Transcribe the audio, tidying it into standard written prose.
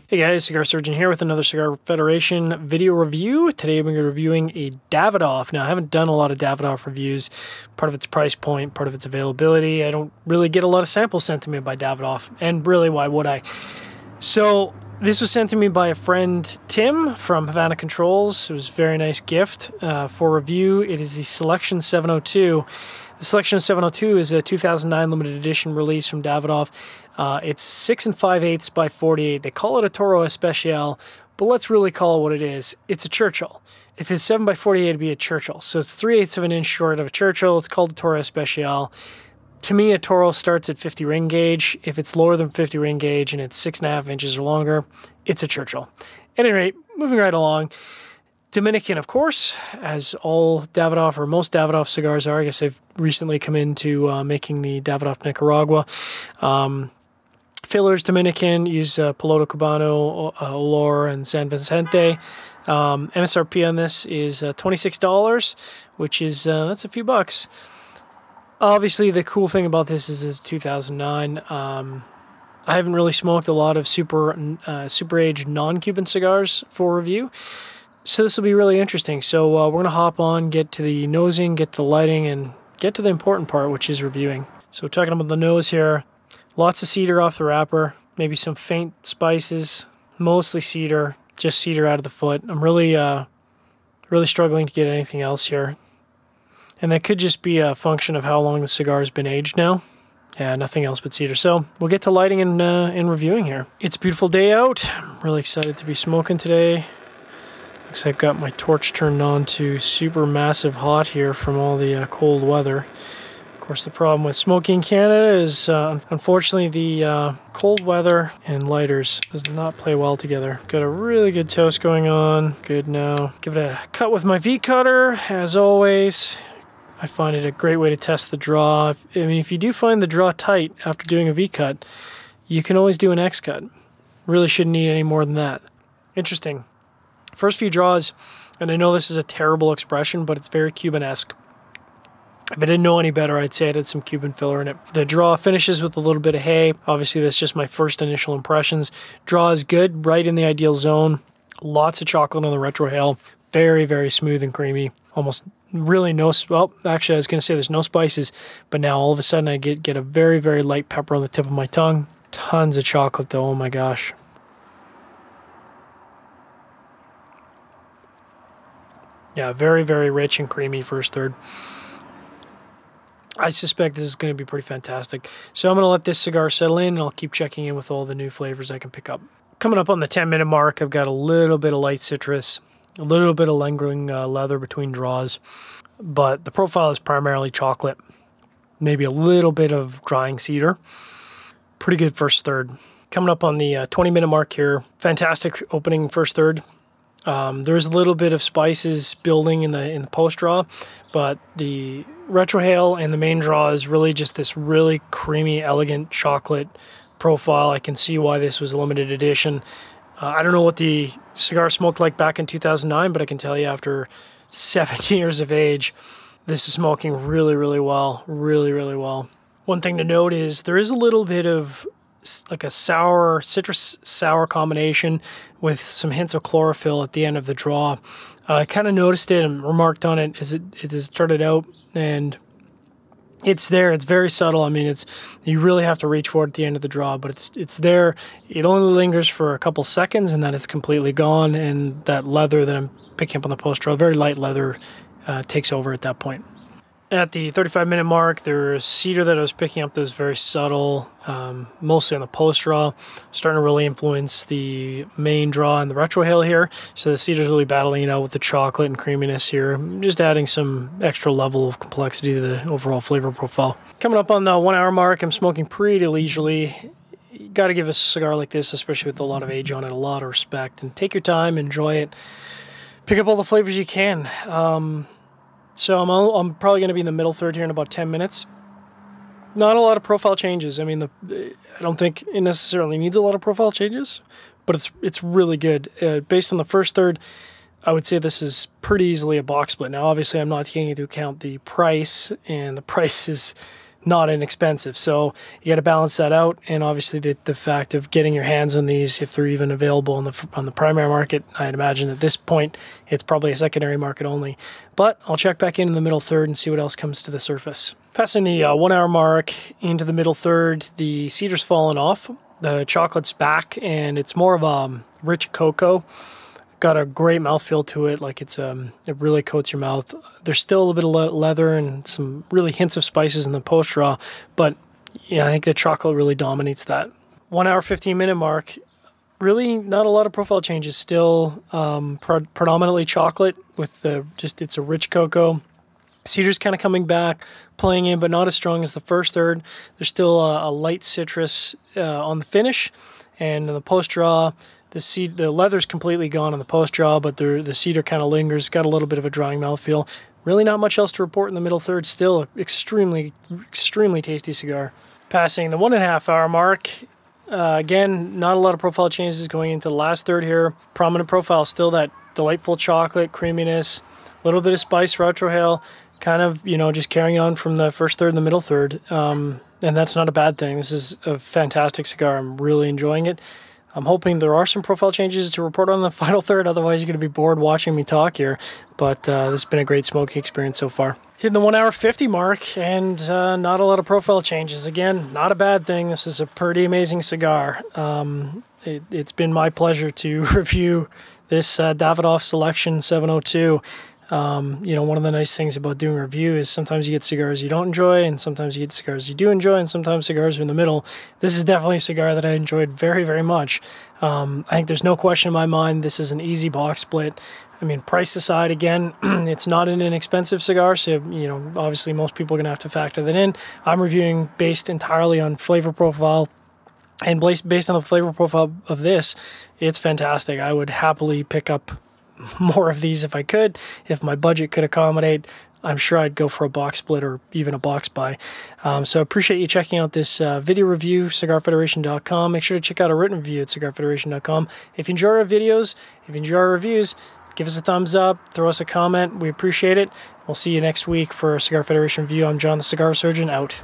Hey guys, Cigar Surgeon here with another Cigar Federation video review. Today we're reviewing a Davidoff. Now I haven't done a lot of Davidoff reviews. Part of its price point, part of its availability. I don't really get a lot of samples sent to me by Davidoff, and really, why would I? So this was sent to me by a friend, Tim, from Havana Controls. It was a very nice gift for review. It is the Seleccion 702. The Seleccion 702 is a 2009 limited edition release from Davidoff. It's 6 5/8 by 48. They call it a Toro Especial, but let's really call it what it is. It's a Churchill. If it's 7 by 48, it'd be a Churchill. So it's 3/8 of an inch short of a Churchill. It's called a Toro Especial. To me, a Toro starts at 50 ring gauge. If it's lower than 50 ring gauge and it's 6.5 inches or longer, it's a Churchill. At any rate, moving right along. Dominican, of course, as all Davidoff, or most Davidoff cigars are. I guess they've recently come into making the Davidoff Nicaragua. Fillers, Dominican, use Piloto Cubano, Olor, and San Vicente. MSRP on this is $26, which is, that's a few bucks. Obviously, the cool thing about this is it's 2009. I haven't really smoked a lot of super aged non-Cuban cigars for review. So this will be really interesting. So we're going to hop on, get to the nosing, get to the lighting, and get to the important part, which is reviewing. So talking about the nose here, lots of cedar off the wrapper, maybe some faint spices, mostly cedar, just cedar out of the foot. I'm really struggling to get anything else here. And that could just be a function of how long the cigar has been aged now. Yeah, nothing else but cedar. So we'll get to lighting and reviewing here. It's a beautiful day out. I'm really excited to be smoking today. Looks like I've got my torch turned on to super massive hot here from all the cold weather. Of course, the problem with smoking in Canada is, unfortunately, the cold weather and lighters does not play well together. Got a really good toast going on. Good now. Give it a cut with my V-cutter, as always. I find it a great way to test the draw. I mean, if you do find the draw tight after doing a V-cut, you can always do an X-cut. Really shouldn't need any more than that. Interesting. First few draws, and I know this is a terrible expression, but it's very Cuban-esque. If I didn't know any better, I'd say it had some Cuban filler in it. The draw finishes with a little bit of hay. Obviously, that's just my first initial impressions. Draw is good, right in the ideal zone. Lots of chocolate on the retrohale. Very, very smooth and creamy. Almost really no, well, actually, I was going to say there's no spices, but now all of a sudden I get a very, very light pepper on the tip of my tongue. Tons of chocolate, though. Oh, my gosh. Yeah, very, very rich and creamy first third. I suspect this is going to be pretty fantastic. So I'm going to let this cigar settle in, and I'll keep checking in with all the new flavors I can pick up. Coming up on the 10-minute mark, I've got a little bit of light citrus, a little bit of lingering leather between draws, but the profile is primarily chocolate, maybe a little bit of drying cedar. Pretty good first third. Coming up on the 20-minute mark here, fantastic opening first third. There's a little bit of spices building in the post draw, but the retrohale and the main draw is really just this really creamy, elegant chocolate profile. I can see why this was a limited edition. I don't know what the cigar smoked like back in 2009, but I can tell you after 7 years of age, this is smoking really, really well. Really, really well. One thing to note is there is a little bit of like a sour, citrus-sour combination with some hints of chlorophyll at the end of the draw. I kind of noticed it and remarked on it as it has started out, and it's there. It's very subtle. I mean, you really have to reach for it at the end of the draw, but it's there. It only lingers for a couple seconds, and then it's completely gone, and that leather that I'm picking up on the post-draw, very light leather, takes over at that point. At the 35-minute mark, there's cedar that I was picking up that was very subtle, mostly on the post draw, starting to really influence the main draw and the retrohale here. So the cedar's really battling it out with the chocolate and creaminess here, just adding some extra level of complexity to the overall flavor profile. Coming up on the 1 hour mark, I'm smoking pretty leisurely. You got to give a cigar like this, especially with a lot of age on it, a lot of respect, and take your time, enjoy it, pick up all the flavors you can. So I'm probably going to be in the middle third here in about 10 minutes. Not a lot of profile changes. I mean, I don't think it necessarily needs a lot of profile changes, but it's really good. Based on the first third, I would say this is pretty easily a box split. Now, obviously, I'm not taking into account the price, and the price is not inexpensive. So you got to balance that out, and obviously the fact of getting your hands on these, if they're even available on the primary market. I'd imagine at this point it's probably a secondary market only. But I'll check back in the middle third and see what else comes to the surface. Passing the 1 hour mark into the middle third, the cedar's fallen off, the chocolate's back, and it's more of a rich cocoa. Got a great mouthfeel to it, like it really coats your mouth. There's still a little bit of leather and some really hints of spices in the post draw, but yeah, I think the chocolate really dominates that. 1 hour 15-minute mark, really not a lot of profile changes. Still predominantly chocolate with it's a rich cocoa. Cedar's kind of coming back, playing in, but not as strong as the first third. There's still a light citrus on the finish, and in the post draw, the leather's completely gone on the post draw, but the cedar kind of lingers. Got a little bit of a drying mouthfeel. Really not much else to report in the middle third. Still extremely tasty cigar. Passing the 1.5 hour mark. Again, not a lot of profile changes going into the last third here. Prominent profile, still that delightful chocolate creaminess, a little bit of spice, retrohale, kind of, just carrying on from the first third and the middle third. And that's not a bad thing. This is a fantastic cigar. I'm really enjoying it. I'm hoping there are some profile changes to report on the final third, otherwise you're going to be bored watching me talk here. But this has been a great smoky experience so far. Hitting the 1 hour 50 mark, and not a lot of profile changes. Again, not a bad thing. This is a pretty amazing cigar. It's been my pleasure to review this Davidoff Seleccion 702. One of the nice things about doing a review is sometimes you get cigars you don't enjoy, and sometimes you get cigars you do enjoy, and sometimes cigars are in the middle. This is definitely a cigar that I enjoyed very, very much. I think there's no question in my mind this is an easy box split. I mean, price aside, again, it's not an inexpensive cigar, so, obviously most people are going to have to factor that in. I'm reviewing based entirely on flavor profile, and based on the flavor profile of this, it's fantastic. I would happily pick up more of these if I could. If my budget could accommodate, I'm sure I'd go for a box split or even a box buy. So I appreciate you checking out this video review, cigarfederation.com. Make sure to check out a written review at cigarfederation.com. If you enjoy our videos, if you enjoy our reviews, give us a thumbs up, throw us a comment. We appreciate it. We'll see you next week for a Cigar Federation review. I'm John the Cigar Surgeon, out.